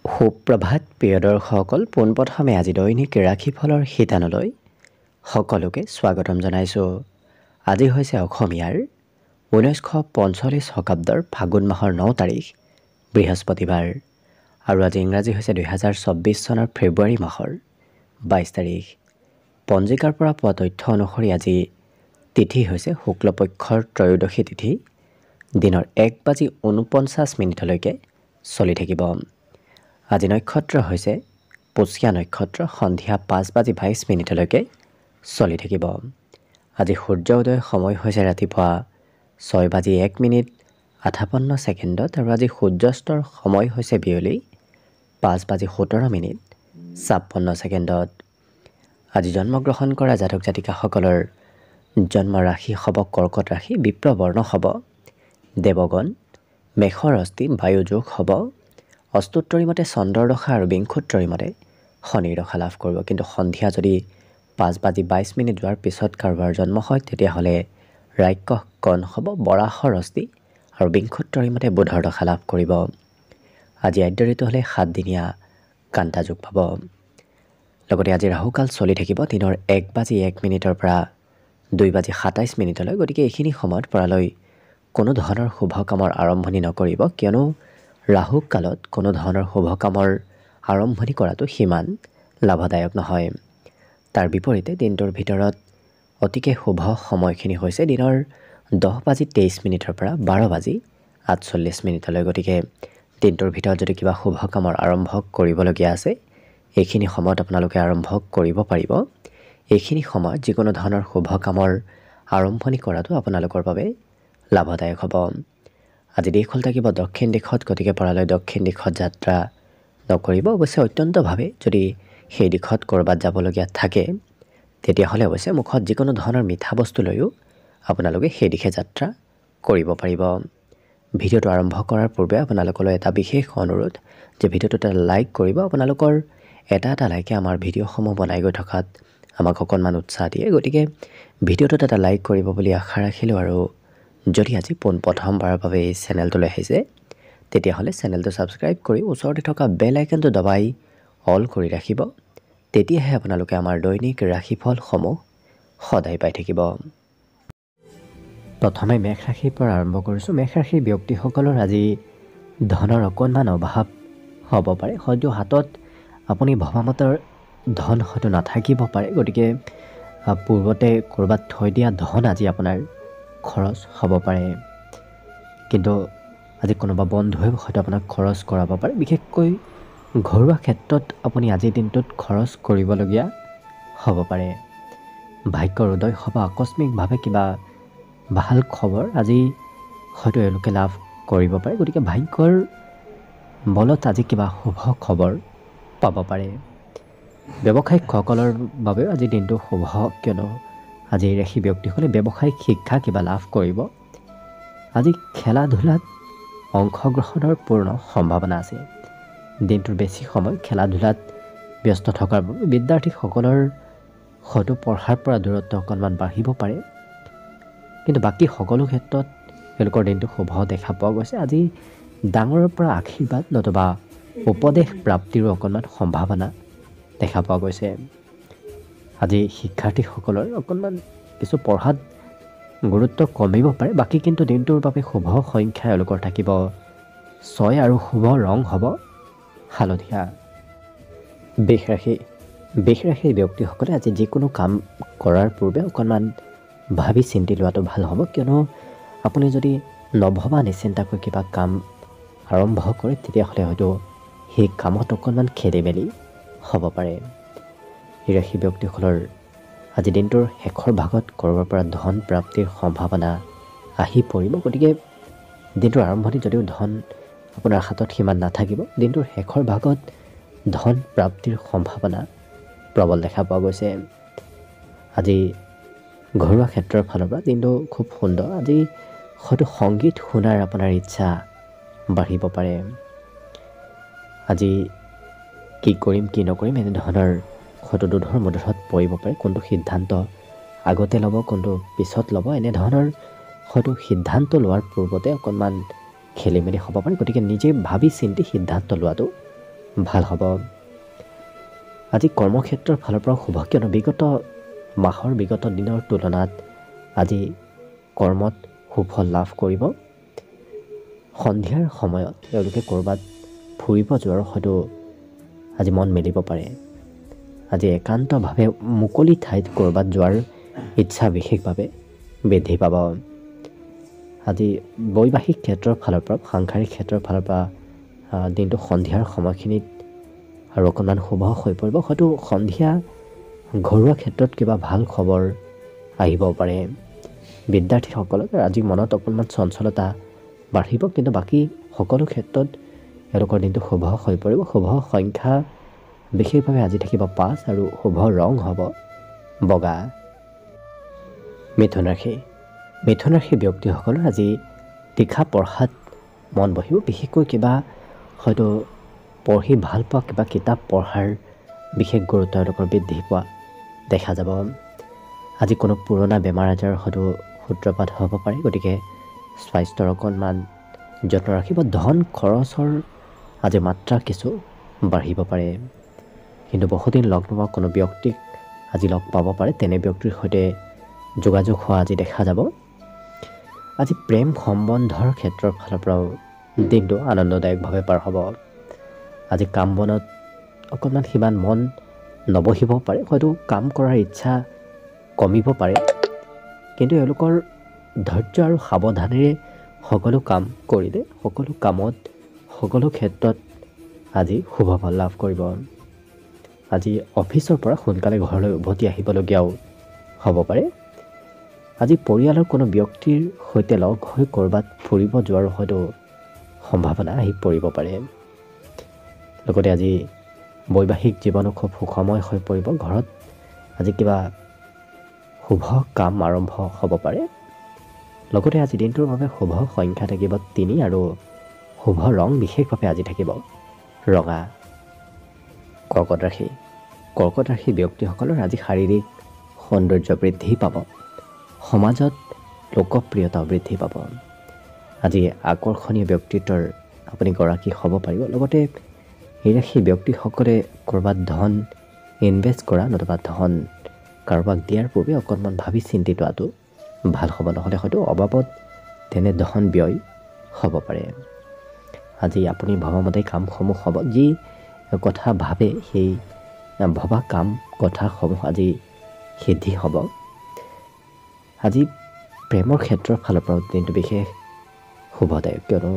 সুপ্ৰভাত প্ৰিয় দৰ্শকসকল, পোনপ্ৰথমে আজি দৈনিক ৰাশিফলৰ শিতানলৈ সকলোকে স্বাগতম জনাইছোঁ। আজি হৈছে অসমীয়াৰ 1945 শকাব্দৰ ফাগুন মাহৰ 9 তাৰিখ বৃহস্পতিবাৰ আৰু আজি ইংৰাজী হৈছে 2024 চনৰ ফেব্ৰুৱাৰী মাহৰ 22 তাৰিখ। পঞ্জিকাৰ পৰা পোৱা তথ্য অনুসৰি আজি তিথি হৈছে শুক্লপক্ষৰ ত্ৰয়োদশী তিথি, দিনৰ 1:49 চলি থাকিব। আজি নক্ষত্ৰ হৈছে পুষ্যা নক্ষত্ৰ, সন্ধিয়া 5:22 চলি থাকিব। আজি সূৰ্য উদয় সময় হৈছে ৰাতিপুৱা 6:01 আৰু আজি সূৰ্যাস্তৰ সময় হৈছে বিয়লি 5:17 আজি জন্মগ্ৰহণ কৰা জাতক জাতিকাসকলৰ জন্ম ৰাশি হ'ব কৰ্কট ৰাশি, বিপ্ৰবৰ্ণ হ'ব দেৱগণ, মেষৰ অস্থি বায়ুযোগ হ'ব, অষ্টোত্তৰী মতে চন্দ্ৰৰ দশা আৰু বিংশোত্তৰী মতে শনিৰ দশা লাভ কৰিব। কিন্তু সন্ধিয়া যদি 5:22 যোৱাৰ পিছত কাৰোবাৰ জন্ম হয় তেতিয়াহ'লে ৰাক্ষস কণ হ'ব, বৰাহৰ অস্থি আৰু বিংশোত্তৰী মতে বুধৰ দশা লাভ কৰিব। আজি আদ্য ঋতু হ'লে 7 দিনীয়া কান্তা যোগ পাব। লগতে আজি ৰাহুকাল চলি থাকিব দিনৰ 1:01 পৰা 2:27। গতিকে এইখিনি সময়ত পৰালৈ কোনো ধৰণৰ শুভ কামৰ আৰম্ভণি নকৰিব, কিয়নো ৰাহু কালত কোনো ধৰণৰ শুভ কামৰ আৰম্ভণি কৰাটো সিমান লাভদায়ক নহয়। তাৰ বিপৰীতে দিনটোৰ ভিতৰত অতিকে শুভ সময়খিনি হৈছে দিনৰ 10:23 পৰা 12:48। গতিকে দিনটোৰ ভিতৰত যদি কিবা শুভ কামৰ আৰম্ভ কৰিবলগীয়া আছে এইখিনি সময়ত আপোনালোকে আৰম্ভ কৰিব পাৰিব। এইখিনি সময়ত যিকোনো ধৰণৰ শুভ কামৰ আৰম্ভণি কৰাটো আপোনালোকৰ বাবে লাভদায়ক হ'ব। আজি দেশ হ'ল থাকিব দক্ষিণ দিশত, গতিকে পৰালৈ দক্ষিণ দিশত যাত্ৰা নকৰিব। অৱশ্যে অত্যন্তভাৱে যদি সেই দিশত ক'ৰবাত যাবলগীয়া থাকে তেতিয়াহ'লে অৱশ্যে মুখত যিকোনো ধৰণৰ মিঠা বস্তু লৈও আপোনালোকে সেই দিশে যাত্ৰা কৰিব পাৰিব। ভিডিঅ'টো আৰম্ভ কৰাৰ পূৰ্বে আপোনালোকলৈ এটা বিশেষ অনুৰোধ যে ভিডিঅ'টোত এটা লাইক কৰিব। আপোনালোকৰ এটা লাইকে আমাৰ ভিডিঅ'সমূহ বনাই গৈ থকাত আমাক অকণমান উৎসাহ দিয়ে। গতিকে ভিডিঅ'টোত এটা লাইক কৰিব বুলি আশা ৰাখিলোঁ। আৰু যদি আজি পোনপ্ৰথমবাৰৰ বাবে এই চেনেলটোলৈ আহিছে তেতিয়াহ'লে চেনেলটো ছাবস্ক্ৰাইব কৰি ওচৰতে থকা বেল আইকনটো দবাই অল কৰি ৰাখিব। তেতিয়াহে আপোনালোকে আমাৰ দৈনিক ৰাশিফলসমূহ সদায় পাই থাকিব। প্ৰথমে মেষ ৰাশিৰ পৰা আৰম্ভ কৰিছোঁ। মেষ ৰাশিৰ ব্যক্তিসকলৰ আজি ধনৰ অকণমান অভাৱ হ'ব পাৰে। হয়তো হাতত আপুনি ভবামতৰ ধন হয়তো নাথাকিব পাৰে। গতিকে পূৰ্বতে ক'ৰবাত থৈ দিয়া ধন আজি আপোনাৰ খৰচ হ'ব পাৰে। কিন্তু আজি কোনোবা বন্ধুৱে হয়তো আপোনাক খৰচ কৰাব পাৰে। বিশেষকৈ ঘৰুৱা ক্ষেত্ৰত আপুনি আজিৰ দিনটোত খৰচ কৰিবলগীয়া হ'ব পাৰে। ভাগ্যৰ উদয় হ'ব, আকস্মিকভাৱে কিবা ভাল খবৰ আজি হয়তো এওঁলোকে লাভ কৰিব পাৰে। গতিকে ভাগ্যৰ বলত আজি কিবা শুভ খবৰ পাব পাৰে। ব্যৱসায়িকসকলৰ বাবেও আজি দিনটো শুভ, কিয়নো আজি ৰাশি ব্যক্তিসকলে ব্যৱসায়িক শিক্ষা কিবা লাভ কৰিব। আজি খেলা ধূলাত অংশগ্ৰহণৰ পূৰ্ণ সম্ভাৱনা আছে। দিনটোৰ বেছি সময় খেলা ধূলাত ব্যস্ত থকাৰ বাবে বিদ্যাৰ্থীসকলৰ হয়তো পঢ়াৰ পৰা দূৰত্ব অকণমান বাঢ়িব পাৰে। কিন্তু বাকী সকলো ক্ষেত্ৰত তেওঁলোকৰ দিনটো শুভ দেখা পোৱা গৈছে। আজি ডাঙৰৰ পৰা আশীৰ্বাদ নতুবা উপদেশ প্ৰাপ্তিৰো অকণমান সম্ভাৱনা দেখা পোৱা গৈছে। আজি শিক্ষাৰ্থীসকলৰ অকণমান কিছু পঢ়াত গুৰুত্ব কমিব পাৰে। বাকী কিন্তু দিনটোৰ বাবে শুভ সংখ্যা এওঁলোকৰ থাকিব 6 আৰু শুভ ৰং হ'ব হালধীয়া। বৃষ ৰাশিৰ ব্যক্তিসকলে আজি যিকোনো কাম কৰাৰ পূৰ্বে অকণমান ভাবি চিন্তি লোৱাটো ভাল হ'ব, কিয়নো আপুনি যদি নভবা নিচিন্তাকৈ কিবা কাম আৰম্ভ কৰে তেতিয়াহ'লে হয়তো সেই কামত অকণমান খেলি মেলি হ'ব পাৰে। এই ৰাশি ব্যক্তিসকলৰ আজি দিনটোৰ শেষৰ ভাগত ক'ৰবাৰ পৰা ধন প্ৰাপ্তিৰ সম্ভাৱনা আহি পৰিব। গতিকে দিনটোৰ আৰম্ভণি যদিও ধন আপোনাৰ হাতত সিমান নাথাকিব, দিনটোৰ শেষৰ ভাগত ধন প্ৰাপ্তিৰ সম্ভাৱনা প্ৰবল দেখা পোৱা গৈছে। আজি ঘৰুৱা ক্ষেত্ৰৰ ফালৰ পৰা দিনটো খুব সুন্দৰ। আজি হয়তো সংগীত শুনাৰ আপোনাৰ ইচ্ছা বাঢ়িব পাৰে। আজি কি কৰিম কি নকৰিম এনেধৰণৰ হয়তো দুধৰ মুধৰত পৰিব পাৰে। কোনটো সিদ্ধান্ত আগতে ল'ব, কোনটো পিছত ল'ব, এনেধৰণৰ হয়তো সিদ্ধান্ত লোৱাৰ পূৰ্বতে অকণমান খেলি মেলি হ'ব পাৰে। গতিকে নিজে ভাবি চিন্তি সিদ্ধান্ত লোৱাটো ভাল হ'ব। আজি কৰ্মক্ষেত্ৰৰ ফালৰ পৰা শুভ, কিয়নো বিগত মাহৰ বিগত দিনৰ তুলনাত আজি কৰ্মত সুফল লাভ কৰিব। সন্ধিয়াৰ সময়ত তেওঁলোকে ক'ৰবাত ফুৰিব যোৱাৰ হয়তো আজি মন মেলিব পাৰে। আজি একান্তভাৱে মুকলি ঠাইত ক'ৰবাত যোৱাৰ ইচ্ছা বিশেষভাৱে বৃদ্ধি পাব। আজি বৈবাহিক ক্ষেত্ৰৰ ফালৰ পৰা, সাংসাৰিক ক্ষেত্ৰৰ ফালৰ পৰা দিনটো সন্ধিয়াৰ সময়খিনিত আৰু অকণমান শুভ হৈ পৰিব। হয়তো সন্ধিয়া ঘৰুৱা ক্ষেত্ৰত কিবা ভাল খবৰ আহিব পাৰে। বিদ্যাৰ্থীসকলৰ আজি মনত অকণমান চঞ্চলতা বাঢ়িব, কিন্তু বাকী সকলো ক্ষেত্ৰত তেওঁলোকৰ দিনটো শুভ হৈ পৰিব। শুভ সংখ্যা বিশেষভাৱে আজি থাকিব 5 আৰু শুভ ৰং হ'ব বগা। মিথুন ৰাশি। মিথুন ৰাশি ব্যক্তিসকলৰ আজি লিখা পঢ়াত মন বহিব। বিশেষকৈ কিবা হয়তো পঢ়ি ভাল পোৱা কিবা কিতাপ পঢ়াৰ বিশেষ গুৰুত্ব তেওঁলোকৰ বৃদ্ধি পোৱা দেখা যাব। আজি কোনো পুৰণা বেমাৰ আজাৰ হয়তো সূত্ৰপাত হ'ব পাৰে, গতিকে স্বাস্থ্যৰ অকণমান যত্ন ৰাখিব। ধন খৰচৰ আজি মাত্ৰা কিছু বাঢ়িব পাৰে, কিন্তু বহুদিন লগ নোপোৱা কোনো ব্যক্তিক আজি লগ পাব পাৰে। তেনে ব্যক্তিৰ সৈতে যোগাযোগ হোৱা আজি দেখা যাব। আজি প্ৰেম সম্বন্ধৰ ক্ষেত্ৰৰ ফালৰ পৰাও দিনটো আনন্দদায়কভাৱে পাৰ হ'ব। আজি কাম বনত অকণমান সিমান মন নবহিব পাৰে, হয়তো কাম কৰাৰ ইচ্ছা কমিব পাৰে, কিন্তু এওঁলোকৰ ধৈৰ্য আৰু সাৱধানেৰে সকলো কাম কৰিলে সকলো কামত সকলো ক্ষেত্ৰত আজি শুভ ফল লাভ কৰিব। আজি অফিচৰ পৰা সোনকালে ঘৰলৈ উভতি আহিবলগীয়াও হ'ব পাৰে। আজি পৰিয়ালৰ কোনো ব্যক্তিৰ সৈতে লগ হৈ ক'ৰবাত ফুৰিব যোৱাৰো হয়তো সম্ভাৱনা আহি পৰিব পাৰে। লগতে আজি বৈবাহিক জীৱনো খুব সুখময় হৈ পৰিব। ঘৰত আজি কিবা শুভ কাম আৰম্ভ হ'ব পাৰে। লগতে আজি দিনটোৰ বাবে শুভ সংখ্যা থাকিব 3 আৰু শুভ ৰং বিশেষভাৱে আজি থাকিব ৰঙা। কৰ্কট ৰাশি। কৰ্কট ৰাশি ব্যক্তিসকলৰ আজি শাৰীৰিক সৌন্দৰ্য বৃদ্ধি পাব। সমাজত লোকপ্ৰিয়তা বৃদ্ধি পাব। আজি আকৰ্ষণীয় ব্যক্তিত্বৰ আপুনি গৰাকী হ'ব পাৰিব। লগতে এই ৰাশি ব্যক্তিসকলে ক'ৰবাত ধন ইনভেষ্ট কৰা নতুবা ধন কাৰোবাক দিয়াৰ পূৰ্বে অকণমান ভাবি চিন্তি লোৱাটো ভাল হ'ব, নহ'লে হয়তো অবাবত তেনে ধন ব্যয় হ'ব পাৰে। আজি আপুনি ভবামতে কামসমূহ হ'ব। যি কথা ভাবে সেই ভবা কাম কথাসমূহ আজি সিদ্ধি হ'ব। আজি প্ৰেমৰ ক্ষেত্ৰৰ ফালৰ পৰাও দিনটো বিশেষ শুভদায়ক, কিয়নো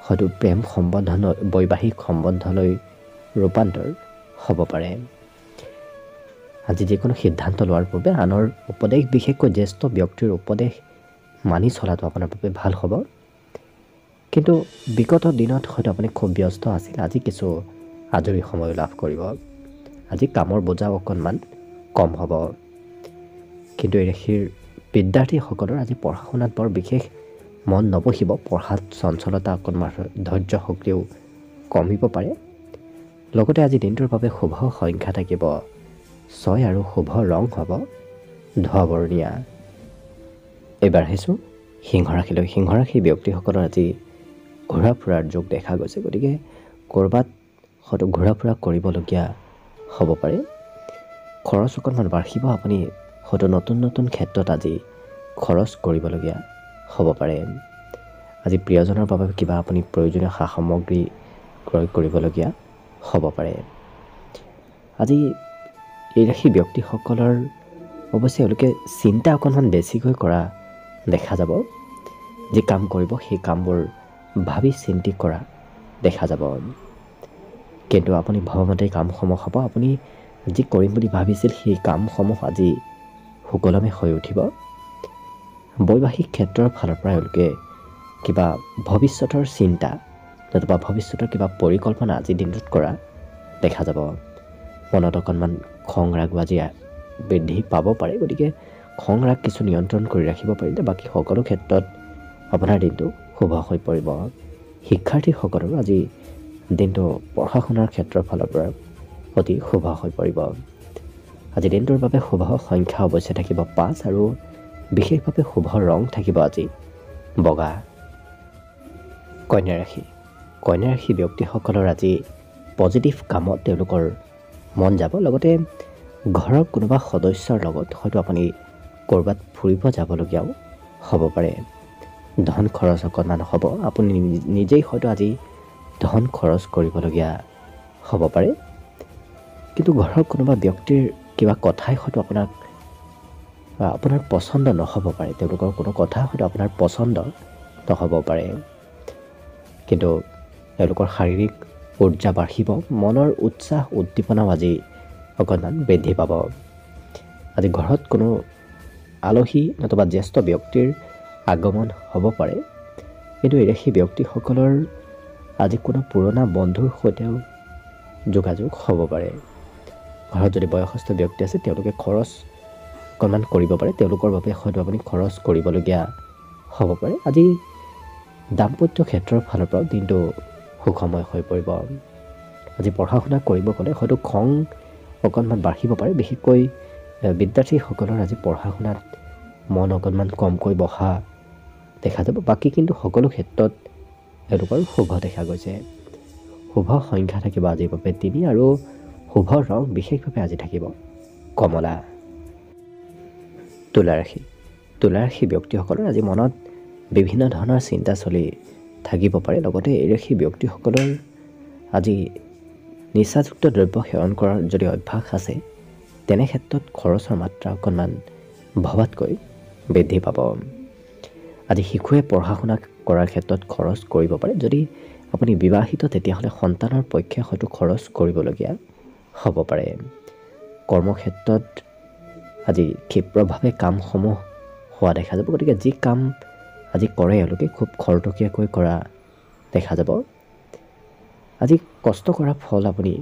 হয়তো প্ৰেম সম্বন্ধলৈ বৈবাহিক সম্বন্ধলৈ ৰূপান্তৰ হ'ব পাৰে। আজি যিকোনো সিদ্ধান্ত লোৱাৰ পূৰ্বে আনৰ উপদেশ, বিশেষকৈ জ্যেষ্ঠ ব্যক্তিৰ উপদেশ মানি চলাটো আপোনাৰ বাবে ভাল হ'ব। কিন্তু বিগত দিনত হয়তো আপুনি খুব ব্যস্ত আছিল, আজি কিছু আজৰি সময় লাভ কৰিব। আজি কামৰ বোজা অকণমান কম হ'ব। কিন্তু এই ৰাশিৰ বিদ্যাৰ্থীসকলৰ আজি পঢ়া শুনাত বৰ বিশেষ মন নবহিব। পঢ়াত চঞ্চলতা অকণমান, ধৈৰ্য শক্তিও কমিব পাৰে। লগতে আজি দিনটোৰ বাবে শুভ সংখ্যা থাকিব 6 আৰু শুভ ৰং হ'ব ধোঁৱা বৰণীয়া। এইবাৰ আহিছোঁ সিংহ ৰাশিলৈ। সিংহ ৰাশি ব্যক্তিসকলৰ আজি ঘূৰা ফুৰাৰ যোগ দেখা গৈছে, গতিকে ক'ৰবাত হয়তো ঘূৰা ফুৰা কৰিবলগীয়া হ'ব পাৰে। খৰচ অকণমান বাঢ়িব। আপুনি হয়তো নতুন নতুন ক্ষেত্ৰত আজি খৰচ কৰিবলগীয়া হ'ব পাৰে। আজি প্ৰিয়জনৰ বাবে কিবা আপুনি প্ৰয়োজনীয় সা সামগ্ৰী ক্ৰয় কৰিবলগীয়া হ'ব পাৰে। আজি এই ৰাশি ব্যক্তিসকলৰ অৱশ্যে এওঁলোকে চিন্তা অকণমান বেছিকৈ কৰা দেখা যাব। যি কাম কৰিব সেই কামবোৰ ভাবি চিন্তি কৰা দেখা যাব। কিন্তু আপুনি ভবামতে কামসমূহ হ'ব। আপুনি যি কৰিম বুলি ভাবিছিল সেই কামসমূহ আজি সুকলমে হৈ উঠিব। বৈবাহিক ক্ষেত্ৰৰ ফালৰ পৰা এওঁলোকে কিবা ভৱিষ্যতৰ চিন্তা নতুবা ভৱিষ্যতৰ কিবা পৰিকল্পনা আজিৰ দিনটোত কৰা দেখা যাব। মনত অকণমান খং ৰাগো আজি বৃদ্ধি পাব পাৰে, গতিকে খং ৰাগ কিছু নিয়ন্ত্ৰণ কৰি ৰাখিব পাৰিলে বাকী সকলো ক্ষেত্ৰত আপোনাৰ দিনটো শুভ হৈ পৰিব। শিক্ষাৰ্থীসকলৰো আজি দিনটো পঢ়া শুনাৰ ক্ষেত্ৰৰ ফালৰ পৰা অতি শুভ হৈ পৰিব। আজি দিনটোৰ বাবে শুভ সংখ্যা অৱশ্যে থাকিব 5 আৰু বিশেষভাৱে শুভ ৰং থাকিব আজি বগা। কন্যা ৰাশি। কন্যা ৰাশি ব্যক্তিসকলৰ আজি পজিটিভ কামত তেওঁলোকৰ মন যাব। লগতে ঘৰৰ কোনোবা সদস্যৰ লগত হয়তো আপুনি ক'ৰবাত ফুৰিব যাবলগীয়াও হ'ব পাৰে। ধন খৰচ অকণমান হ'ব, আপুনি নিজেই হয়তো আজি ধন খৰচ কৰিবলগীয়া হ'ব পাৰে। কিন্তু ঘৰৰ কোনোবা ব্যক্তিৰ কিবা কথাই হয়তো আপোনাৰ পচন্দ নহ'ব পাৰে, তেওঁলোকৰ কোনো কথা হয়তো আপোনাৰ পচন্দ নহ'ব পাৰে। কিন্তু তেওঁলোকৰ শাৰীৰিক উৰ্জা বাঢ়িব, মনৰ উৎসাহ উদ্দীপনাও আজি অকণমান বৃদ্ধি পাব। আজি ঘৰত কোনো আলহী নতুবা জ্যেষ্ঠ ব্যক্তিৰ আগমন হ'ব পাৰে। কিন্তু এই ৰাশি ব্যক্তিসকলৰ আজি কোনো পুৰণা বন্ধুৰ সৈতেও যোগাযোগ হ'ব পাৰে। ঘৰত যদি বয়সস্থ ব্যক্তি আছে তেওঁলোকে খৰচ অকণমান কৰিব পাৰে, তেওঁলোকৰ বাবে হয়তো আপুনি খৰচ কৰিবলগীয়া হ'ব পাৰে। আজি দাম্পত্য ক্ষেত্ৰৰ ফালৰ পৰাও দিনটো সুখময় হৈ পৰিব। আজি পঢ়া শুনা কৰিব গ'লে হয়তো খং অকণমান বাঢ়িব পাৰে, বিশেষকৈ বিদ্যাৰ্থীসকলৰ আজি পঢ়া শুনাত মন অকণমান কমকৈ বহা দেখা যাব। বাকী কিন্তু সকলো ক্ষেত্ৰত এওঁলোকৰ শুভ দেখা গৈছে। শুভ সংখ্যা থাকিব আজিৰ বাবে 3 আৰু শুভ ৰং বিশেষভাৱে আজি থাকিব কমলা। তুলা ৰাশি। তুলা ৰাশি ব্যক্তিসকলৰ আজি মনত বিভিন্ন ধৰণৰ চিন্তা চলি থাকিব পাৰে। লগতে এই ৰাশি ব্যক্তিসকলৰ আজি নিচাযুক্ত দ্ৰব্য সেৱন কৰাৰ যদি অভ্যাস আছে তেনে ক্ষেত্ৰত খৰচৰ মাত্ৰা অকণমান ভবাতকৈ বৃদ্ধি পাব। আজি শিশুৱে পঢ়া শুনা কৰাৰ ক্ষেত্ৰত খৰচ কৰিব পাৰে। যদি আপুনি বিবাহিত তেতিয়াহ'লে সন্তানৰ পক্ষে হয়তো খৰচ কৰিবলগীয়া হ'ব পাৰে। কৰ্মক্ষেত্ৰত আজি ক্ষিপ্ৰভাৱে কামসমূহ হোৱা দেখা যাব। গতিকে যি কাম আজি কৰে এওঁলোকে খুব খৰতকীয়াকৈ কৰা দেখা যাব। আজি কষ্ট কৰা ফল আপুনি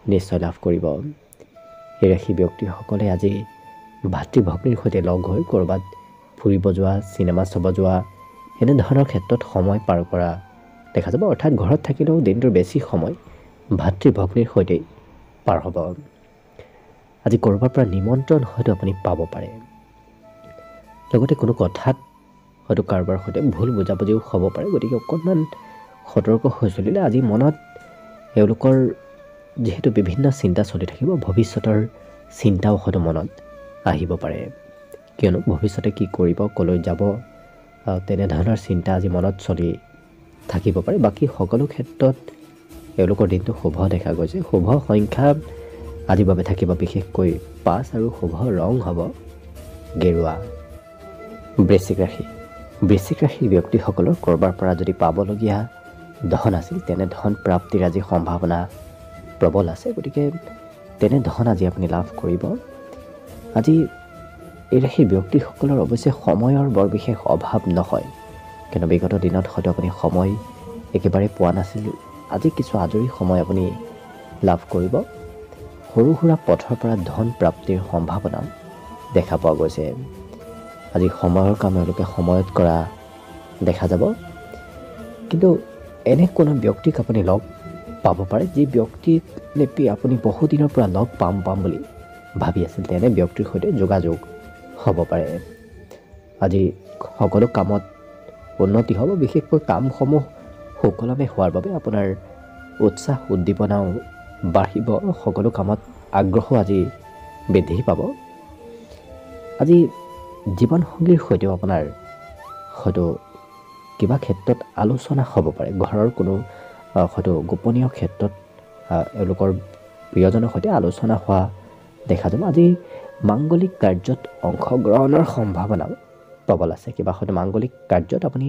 নিশ্চয় লাভ কৰিব। এই ৰাশি ব্যক্তিসকলে আজি ভাতৃ ভগ্নীৰ সৈতে লগ হৈ ক'ৰবাত ফুৰিব যোৱা, চিনেমা চাব যোৱা এনেধৰণৰ ক্ষেত্ৰত সময় পাৰ কৰা দেখা যাব। অৰ্থাৎ ঘৰত থাকিলেও দিনটোৰ বেছি সময় ভাতৃ ভগ্নীৰ সৈতেই পাৰ হ'ব। আজি ক'ৰবাৰ পৰা নিমন্ত্ৰণ হয়তো আপুনি পাব পাৰে। লগতে কোনো কথাত হয়তো কাৰোবাৰ সৈতে ভুল বুজাবুজিও হ'ব পাৰে। গতিকে অকণমান সতৰ্ক হৈ চলিলে আজি মনত এওঁলোকৰ যিহেতু বিভিন্ন চিন্তা চলি থাকিব, ভৱিষ্যতৰ চিন্তাও হয়তো মনত আহিব পাৰে। কিয়নো ভৱিষ্যতে কি কৰিব, ক'লৈ যাব, তেনেধৰণৰ চিন্তা আজি মনত চলি থাকিব পাৰে। বাকী সকলো ক্ষেত্ৰত এওঁলোকৰ দিনটো শুভ দেখা গৈছে। শুভ সংখ্যা আজিৰ বাবে থাকিব বিশেষকৈ 5 আৰু শুভ ৰং হ'ব গেৰুৱা। বৃশ্চিক ৰাশি। বৃশ্চিক ৰাশিৰ ব্যক্তিসকলৰ ক'ৰবাৰ পৰা যদি পাবলগীয়া ধন আছিল তেনে ধন প্ৰাপ্তিৰ আজি সম্ভাৱনা প্ৰবল আছে। গতিকে তেনে ধন আজি আপুনি লাভ কৰিব। আজি এই ৰাশিৰ ব্যক্তিসকলৰ অৱশ্যে সময়ৰ বৰ বিশেষ অভাৱ নহয়, কিন্তু বিগত দিনত হয়তো আপুনি সময় একেবাৰে পোৱা নাছিল। আজি কিছু আজৰি সময় আপুনি লাভ কৰিব। সৰু সুৰা পথৰ পৰা ধন প্ৰাপ্তিৰ সম্ভাৱনা দেখা পোৱা গৈছে। আজি সময়ৰ কাম এওঁলোকে সময়ত কৰা দেখা যাব। কিন্তু এনে কোনো ব্যক্তিক আপুনি লগ পাব পাৰে যি ব্যক্তিক নেপি আপুনি বহুদিনৰ পৰা লগ পাম বুলি ভাবি আছিল, তেনে ব্যক্তিৰ সৈতে যোগাযোগ হ'ব পাৰে। আজি সকলো কামত উন্নতি হ'ব, বিশেষকৈ কামসমূহ সুকলমে হোৱাৰ বাবে আপোনাৰ উৎসাহ উদ্দীপনাও বাঢ়িব। সকলো কামত আগ্ৰহো আজি বৃদ্ধি পাব। আজি জীৱনসংগীৰ সৈতেও আপোনাৰ হয়তো কিবা ক্ষেত্ৰত আলোচনা হ'ব পাৰে। ঘৰৰ কোনো হয়তো গোপনীয় ক্ষেত্ৰত এওঁলোকৰ প্ৰিয়জনৰ সৈতে আলোচনা হোৱা দেখা যাব। আজি মাংগলিক কাৰ্যত অংশগ্ৰহণৰ সম্ভাৱনাও প্ৰবল আছে। কিবা হয়তো মাংগলিক কাৰ্যত আপুনি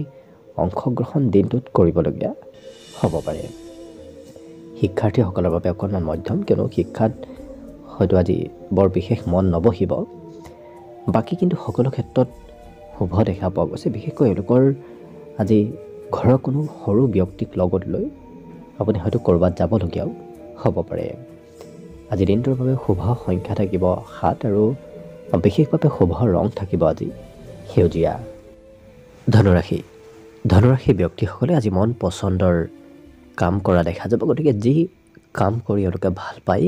অংশগ্ৰহণ দিনটোত কৰিবলগীয়া হ'ব পাৰে। শিক্ষাৰ্থীসকলৰ বাবে অকণমান মধ্যম, কিয়নো শিক্ষাত হয়তো আজি বৰ বিশেষ মন নবহিব। বাকী কিন্তু সকলো ক্ষেত্ৰত শুভ দেখা পোৱা গৈছে। বিশেষকৈ এওঁলোকৰ আজি ঘৰৰ কোনো সৰু ব্যক্তিক লগত লৈ আপুনি হয়তো ক'ৰবাত যাবলগীয়াও হ'ব পাৰে। আজি দিনটোৰ বাবে শুভ সংখ্যা থাকিব 7 আৰু বিশেষভাৱে শুভ ৰং থাকিব আজি সেউজীয়া। ধনুৰাশি। ধনুৰাশি ব্যক্তিসকলে আজি মন পচন্দৰ কাম কৰা দেখা যাব। গতিকে যি কাম কৰি এওঁলোকে ভাল পায়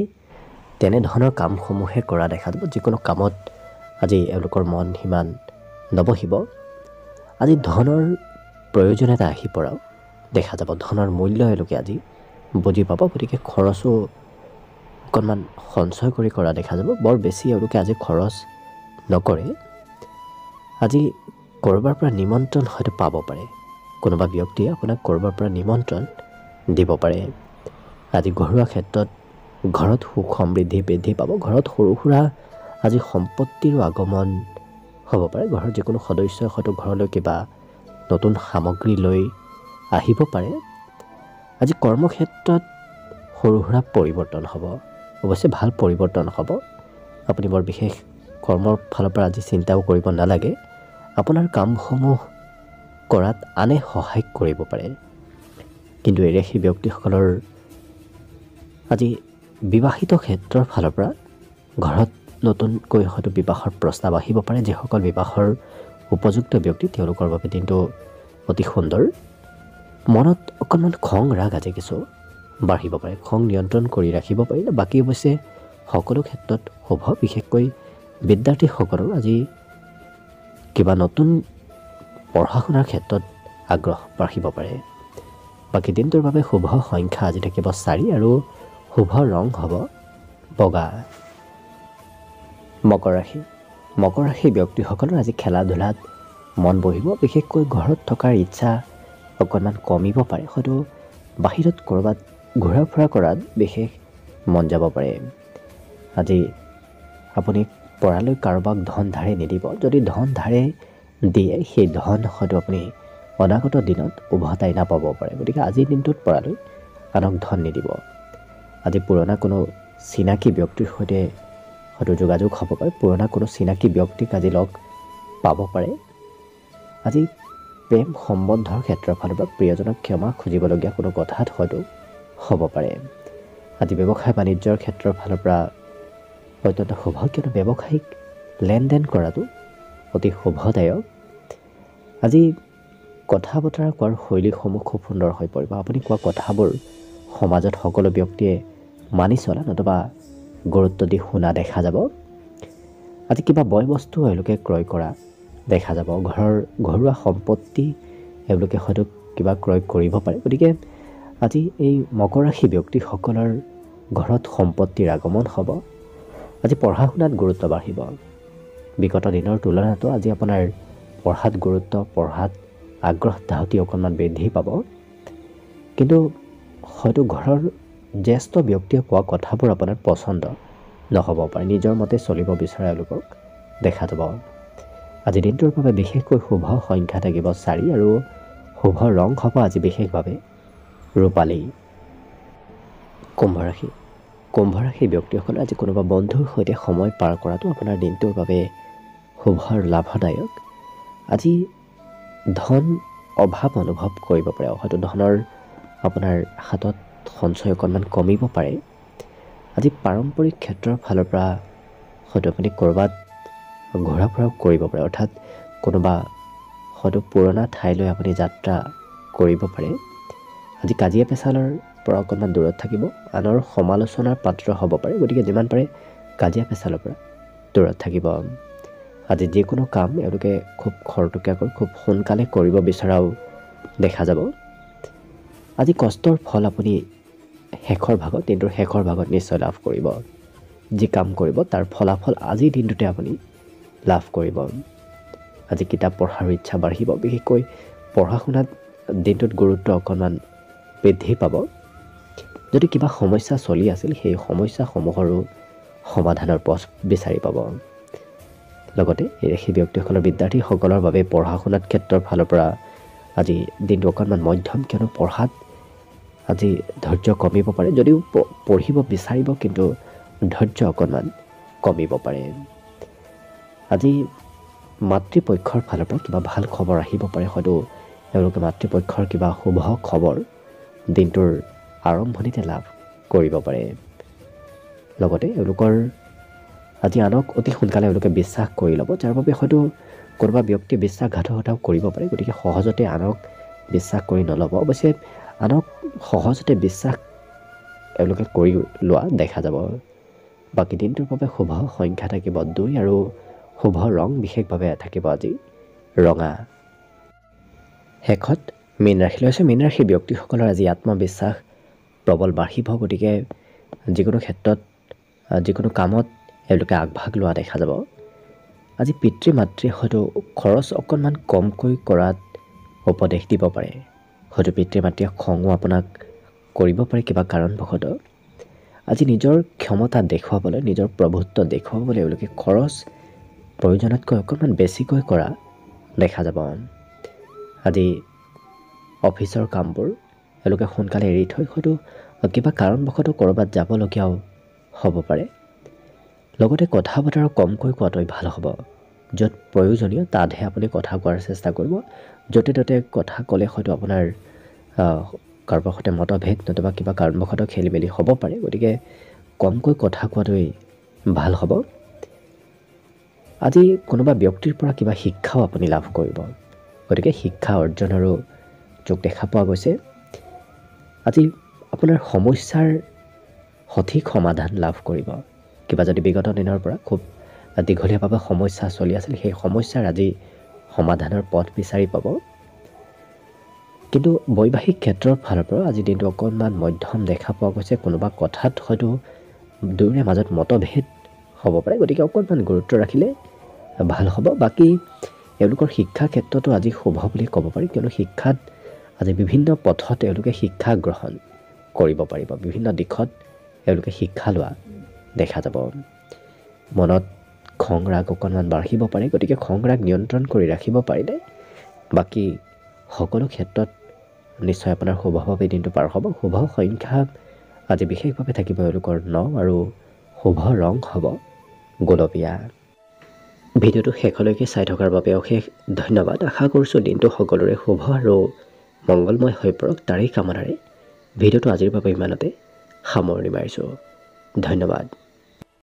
তেনেধৰণৰ কামসমূহে কৰা দেখা যাব। যিকোনো কামত আজি এওঁলোকৰ মন সিমান নবহিব। আজি ধনৰ প্ৰয়োজনীয়তা আহি পৰাও দেখা যাব। ধনৰ মূল্য এওঁলোকে আজি বুজি পাব। গতিকে খৰচো অকণমান সঞ্চয় কৰি কৰা দেখা যাব। বৰ বেছি এওঁলোকে আজি খৰচ নকৰে। আজি ক'ৰবাৰ পৰা নিমন্ত্ৰণ হয়তো পাব পাৰে। কোনোবা ব্যক্তিয়ে আপোনাক ক'ৰবাৰ পৰা নিমন্ত্ৰণ দিব পাৰে। আজি ঘৰুৱা ক্ষেত্ৰত ঘৰত সুখ সমৃদ্ধি বৃদ্ধি পাব। ঘৰত সৰু সুৰা আজি সম্পত্তিৰো আগমন হ'ব পাৰে। ঘৰৰ যিকোনো সদস্যই হয়তো ঘৰলৈ কিবা নতুন সামগ্ৰী লৈ আহিব পাৰে। আজি কৰ্মক্ষেত্ৰত সৰু সুৰা পৰিৱৰ্তন হ'ব। অৱশ্যে ভাল পৰিৱৰ্তন হ'ব। আপুনি বৰ বিশেষ কৰ্মৰ ফালৰ পৰা আজি চিন্তাও কৰিব নালাগে। আপোনাৰ কামসমূহ কৰাত আনে সহায় কৰিব পাৰে। কিন্তু এই ৰাশি ব্যক্তিসকলৰ আজি বিবাহিত ক্ষেত্ৰৰ ফালৰ পৰা ঘৰত নতুনকৈ হয়তো বিবাহৰ প্ৰস্তাৱ আহিব পাৰে। যিসকল বিবাহৰ উপযুক্ত ব্যক্তি তেওঁলোকৰ বাবে দিনটো অতি সুন্দৰ। মনত অকণমান খং ৰাগ আজি কিছু বাঢ়িব পাৰে। খং নিয়ন্ত্ৰণ কৰি ৰাখিব পাৰিলে বাকী অৱশ্যে সকলো ক্ষেত্ৰত শুভ। বিশেষকৈ বিদ্যাৰ্থীসকলৰ আজি কিবা নতুন পঢ়া শুনাৰ ক্ষেত্ৰত আগ্ৰহ বাঢ়িব পাৰে। বাকী দিনটোৰ বাবে শুভ সংখ্যা আজি থাকিব 4 আৰু শুভ ৰং হ'ব বগা। মকৰ ৰাশি। মকৰ ৰাশি ব্যক্তিসকলৰ আজি খেলা ধূলাত মন বহিব। বিশেষকৈ ঘৰত থকাৰ ইচ্ছা অকণমান কমিব পাৰে। হয়তো বাহিৰত ক'ৰবাত ঘূৰা ফুৰা কৰাত বিশেষ মন যাব পাৰে। আজি আপুনি পৰালৈ কাৰোবাক ধন ধাৰে নিদিব। যদি ধন ধাৰে দিয়ে সেই ধন হয়তো আপুনি অনাগত দিনত উভতাই নাপাব পাৰে। গতিকে আজিৰ দিনটোত পৰালৈ আনক ধন নিদিব। আজি পুৰণা কোনো চিনাকি ব্যক্তিৰ সৈতে হয়তো যোগাযোগ হ'ব পাৰে। পুৰণা কোনো চিনাকি ব্যক্তিক আজি লগ পাব পাৰে। আজি প্ৰেম সম্বন্ধৰ ক্ষেত্ৰৰ ফালৰ পৰা প্ৰিয়জনক ক্ষমা খুজিবলগীয়া কোনো কথাত হয়তো হ'ব পাৰে। আজি ব্যৱসায় বাণিজ্যৰ ক্ষেত্ৰৰ ফালৰ পৰা অত্যন্ত শুভ। কিয়নো ব্যৱসায়িক লেনদেন কৰাটো অতি শুভদায়ক। আজি কথা বতৰা কোৱাৰ শৈলীসমূহ খুব সুন্দৰ হৈ পৰিব। আপুনি কোৱা কথাবোৰ সমাজত সকলো ব্যক্তিয়ে মানি চলা নতুবা গুৰুত্ব দি শুনা দেখা যাব। আজি কিবা বয় বস্তু এওঁলোকে ক্ৰয় কৰা দেখা যাব। ঘৰুৱা সম্পত্তি এওঁলোকে হয়তো কিবা ক্ৰয় কৰিব পাৰে। গতিকে আজি এই মকৰ ৰাশি ব্যক্তিসকলৰ ঘৰত সম্পত্তিৰ আগমন হ'ব। আজি পঢ়া শুনাত গুৰুত্ব বাঢ়িব। বিগত দিনৰ তুলনাতো আজি আপোনাৰ পঢ়াত গুৰুত্ব, পঢ়াত আগ্ৰহ ধাউতি অকণমান বৃদ্ধি পাব। কিন্তু হয়তো ঘৰৰ জ্যেষ্ঠ ব্যক্তিয়ে কোৱা কথাবোৰ আপোনাৰ পচন্দ নহ'ব পাৰে। নিজৰ মতে চলিব বিচৰা এওঁলোকক দেখা যাব। আজি দিনটোৰ বাবে বিশেষকৈ শুভ সংখ্যা থাকিব 4 আৰু শুভ ৰং হ'ব আজি বিশেষভাৱে ৰূপালী। কুম্ভ ৰাশি। কুম্ভ ৰাশি ব্যক্তিসকলে আজি কোনোবা বন্ধুৰ সৈতে সময় পাৰ কৰাটো আপোনাৰ দিনটোৰ বাবে শুভ আৰু লাভদায়ক। আজি ধন অভাৱ অনুভৱ কৰিব পাৰে। হয়তো ধনৰ আপোনাৰ হাতত সঞ্চয় অকণমান কমিব পাৰে। আজি পাৰম্পৰিক ক্ষেত্ৰৰ ফালৰ পৰা হয়তো আপুনি ক'ৰবাত ঘূৰা ফুৰাও কৰিব পাৰে। অৰ্থাৎ কোনোবা হয়তো পুৰণা ঠাইলৈ আপুনি যাত্ৰা কৰিব পাৰে। আজি কাজিয়া পেচালৰ পৰা অকণমান দূৰত থাকিব। আনৰ সমালোচনাৰ পাত্ৰ হ'ব পাৰে। গতিকে যিমান পাৰে কাজিয়া পেচালৰ পৰা দূৰত থাকিব। আজি যিকোনো কাম এওঁলোকে খুব খৰতকীয়াকৈ খুব সোনকালে কৰিব বিচৰাও দেখা যাব। আজি কষ্টৰ ফল আপুনি শেষৰ ভাগত দিনটোৰ শেষৰ ভাগত নিশ্চয় লাভ কৰিব। যি কাম কৰিব তাৰ ফলাফল আজিৰ দিনটোতে আপুনি লাভ কৰিব। আজি কিতাপ পঢ়াৰ ইচ্ছা বাঢ়িব। বিশেষকৈ পঢ়া শুনাত দিনটোত গুৰুত্ব অকণমান বৃদ্ধি পাব। যদি কিবা সমস্যা চলি আছিল সেই সমস্যাসমূহৰো সমাধানৰ পথ বিচাৰি পাব। লগতে এই ৰাশি ব্যক্তিসকলৰ বিদ্যাৰ্থীসকলৰ বাবে পঢ়া শুনাত ক্ষেত্ৰৰ ফালৰ পৰা আজি দিনটো অকণমান মধ্যম। কিয়নো পঢ়াত আজি ধৈৰ্য কমিব পাৰে। যদিও পঢ়িব বিচাৰিব কিন্তু ধৈৰ্য অকণমান কমিব পাৰে। আজি মাতৃপক্ষৰ ফালৰ পৰা কিবা ভাল খবৰ আহিব পাৰে। হয়তো এওঁলোকে মাতৃপক্ষৰ কিবা শুভ খবৰ দিনটোৰ আৰম্ভণিতে লাভ কৰিব পাৰে। লগতে এওঁলোকৰ আজি আনক অতি সোনকালে এওঁলোকে বিশ্বাস কৰি ল'ব। যাৰ বাবে হয়তো কোনোবা ব্যক্তিয়ে বিশ্বাসঘাতকতাও কৰিব পাৰে। গতিকে সহজতে আনক বিশ্বাস কৰি নল'ব। অৱশ্যে আনক সহজতে বিশ্বাস এওঁলোকে কৰি লোৱা দেখা যাব। বাকী দিনটোৰ বাবে শুভ সংখ্যা থাকিব 2 আৰু শুভ ৰং বিশেষভাৱে থাকিব আজি ৰঙা। শেষত মীন ৰাশি লৈছে। মীন ৰাশিৰ ব্যক্তিসকলৰ আজি আত্মবিশ্বাস প্ৰবল বাঢ়িব। গতিকে যিকোনো ক্ষেত্ৰত যিকোনো কামত এওঁলোকে আগভাগ লোৱা দেখা যাব। আজি পিতৃ মাতৃয়ে হয়তো খৰচ অকণমান কমকৈ কৰাত উপদেশ দিব পাৰে। হয়তো পিতৃ মাতৃয়ে খঙো আপোনাক কৰিব পাৰে কিবা কাৰণবশতঃ। আজি নিজৰ ক্ষমতা দেখুৱাবলৈ, নিজৰ প্ৰভুত্ব দেখুৱাবলৈ এওঁলোকে খৰচ প্ৰয়োজনতকৈ অকণমান বেছিকৈ কৰা দেখা যাব। আজি অফিচৰ কামবোৰ এওঁলোকে সোনকালে এৰি থৈ হয়তো কিবা কাৰণবশতঃ ক'ৰবাত যাবলগীয়াও হ'ব পাৰে। লগতে কথা বতৰা কমকৈ কোৱাটোৱে ভাল হ'ব। য'ত প্ৰয়োজনীয় তাতহে আপুনি কথা কোৱাৰ চেষ্টা কৰিব। য'তে ত'তে কথা ক'লে হয়তো আপোনাৰ কাৰোবাৰ সৈতে মতভেদ নতুবা কিবা কাৰণবশতঃ খেলি মেলি হ'ব পাৰে। গতিকে কমকৈ কথা কোৱাটোৱেই ভাল হ'ব। আজি কোনোবা ব্যক্তিৰ পৰা কিবা শিক্ষাও আপুনি লাভ কৰিব। গতিকে শিক্ষা অৰ্জনৰো যোগ দেখা পোৱা গৈছে। আজি আপোনাৰ সমস্যাৰ সঠিক সমাধান লাভ কৰিব। কিবা যদি বিগত দিনৰ পৰা খুব দীঘলীয়াভাৱে সমস্যা চলি আছিল, সেই সমস্যাৰ আজি সমাধানৰ পথ বিচাৰি পাব। কিন্তু বৈবাহিক ক্ষেত্ৰৰ ফালৰ পৰা আজি দিনটো অকণমান মধ্যম দেখা পোৱা গৈছে। কোনোবা কথাত হয়তো দুয়োৰে মাজত মতভেদ হ'ব পাৰে। গতিকে অকণমান গুৰুত্ব ৰাখিলে ভাল হ'ব। বাকী এওঁলোকৰ শিক্ষা ক্ষেত্ৰতো আজি শুভ বুলি ক'ব পাৰি, কিয়নো শিক্ষাত আজি বিভিন্ন পথত এওঁলোকে শিক্ষা গ্ৰহণ কৰিব পাৰিব। বিভিন্ন দিশত এওঁলোকে শিক্ষা লোৱা দেখা যাব। মনত খং ৰাগ অকণমান বাঢ়িব পাৰে। গতিকে খং ৰাগ নিয়ন্ত্ৰণ কৰি ৰাখিব পাৰিলে বাকী সকলো ক্ষেত্ৰত নিশ্চয় আপোনাৰ শুভভাৱে দিনটো পাৰ হ'ব। শুভ সংখ্যা আজি বিশেষভাৱে থাকিব এওঁলোকৰ 9 আৰু শুভ ৰং হ'ব গোলপীয়া। ভিডিঅ'টো শেষলৈকে চাই থকাৰ বাবে অশেষ ধন্যবাদ। আশা কৰিছোঁ দিনটো সকলোৰে শুভ আৰু মংগলময় হৈ পৰক, তাৰেই কামনাৰে ভিডিঅ'টো আজিৰ বাবে ইমানতে সামৰণি মাৰিছোঁ। ধন্যবাদ।